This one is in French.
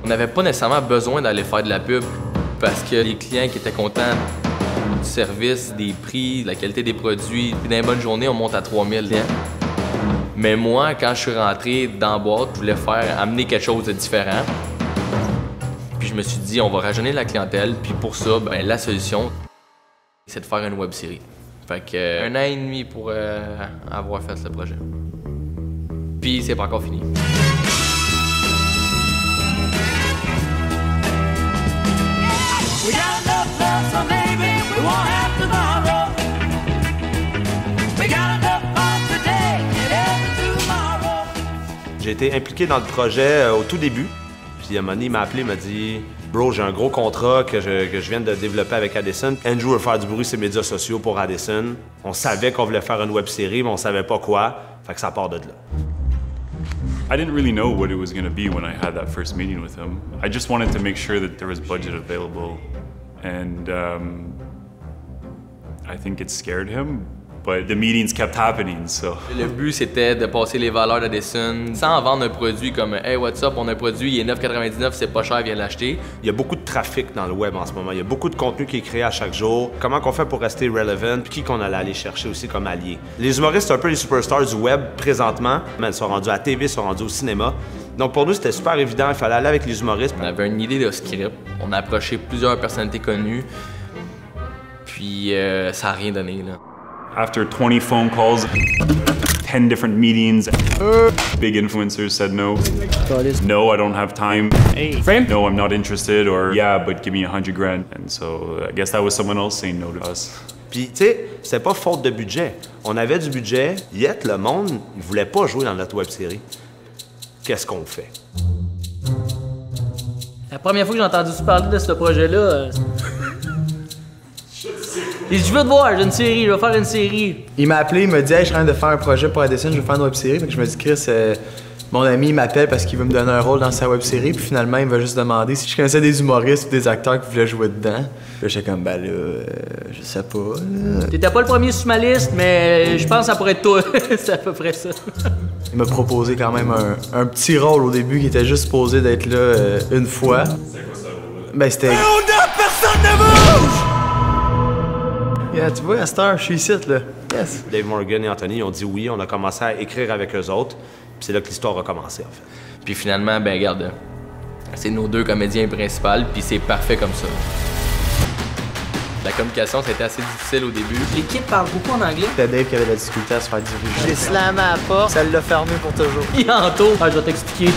On n'avait pas nécessairement besoin d'aller faire de la pub parce que les clients qui étaient contents du service, des prix, de la qualité des produits, puis dans une bonne journée, on monte à 3000 clients. Mais moi, quand je suis rentré dans la boîte, je voulais amener quelque chose de différent. Puis je me suis dit, on va rajeunir la clientèle, puis pour ça, ben, la solution, c'est de faire une web-série. Fait que 1 an et demi pour avoir fait ce projet. Puis c'est pas encore fini. J'ai été impliqué dans le projet au tout début. Puis à un moment donné, il m'a appelé, il m'a dit « Bro, j'ai un gros contrat que je viens de développer avec Addison. Andrew veut faire du bruit sur les médias sociaux pour Addison. On savait qu'on voulait faire une web-série, mais on savait pas quoi. Fait que ça part de là. » I didn't really know what it was going to be when I had that first meeting with him. I just wanted to make sure that there was budget available. And I think it scared him. But the meetings kept happening, so. Le but, c'était de passer les valeurs d'Addison sans vendre un produit comme « Hey, what's up, on a un produit, il est 9,99, c'est pas cher, viens l'acheter. » Il y a beaucoup de trafic dans le web en ce moment. Il y a beaucoup de contenu qui est créé à chaque jour. Comment qu'on fait pour rester relevant, puis qui qu'on allait aller chercher aussi comme allié. Les humoristes, c'est un peu les superstars du web présentement. Ils sont rendus à la TV, ils sont rendus au cinéma. Donc pour nous, c'était super évident, il fallait aller avec les humoristes. On avait une idée de script, on a approché plusieurs personnalités connues, puis ça n'a rien donné, là. After 20 phone calls, 10 different meetings, big influencers said no. No, I don't have time. Hey, frame? No, I'm not interested. Or yeah, but give me $100,000. And so I guess that was someone else saying no to us. Puis, tu sais, c'était pas faute de budget. On avait du budget, yet le monde, il voulait pas jouer dans notre web-série. Qu'est-ce qu'on fait? La première fois que j'ai entendu parler de ce projet-là, il dit, je veux te voir, j'ai une série, je vais faire une série. Il m'a appelé, il m'a dit, hey, je suis en train de faire un projet pour Addison, je veux faire une web-série. Fait que je me dis, Chris, mon ami, il m'appelle parce qu'il veut me donner un rôle dans sa web-série, puis finalement, il m'a juste demandé si je connaissais des humoristes ou des acteurs qui voulaient jouer dedans. Puis j'étais comme, ben là, je sais pas. Là. T'étais pas le premier sur ma liste, mais je pense que ça pourrait être toi. C'est à peu près ça. Il m'a proposé quand même un petit rôle au début qui était juste supposé d'être là une fois. C'était quoi ça? Ben c'était. Personne ne bouge! Yeah, tu vois, à cette heure, je suis ici, là. Yes. Dave Morgan et Anthony ont dit oui, on a commencé à écrire avec eux autres, puis c'est là que l'histoire a commencé, en fait. Puis finalement, ben regarde, c'est nos 2 comédiens principaux, puis c'est parfait comme ça. La communication, ça a été assez difficile au début. L'équipe parle beaucoup en anglais. C'était Dave qui avait de la difficulté à se faire diriger. J'ai slamé à la porte, ça l'a fermé pour toujours. Bientôt, je vais t'expliquer.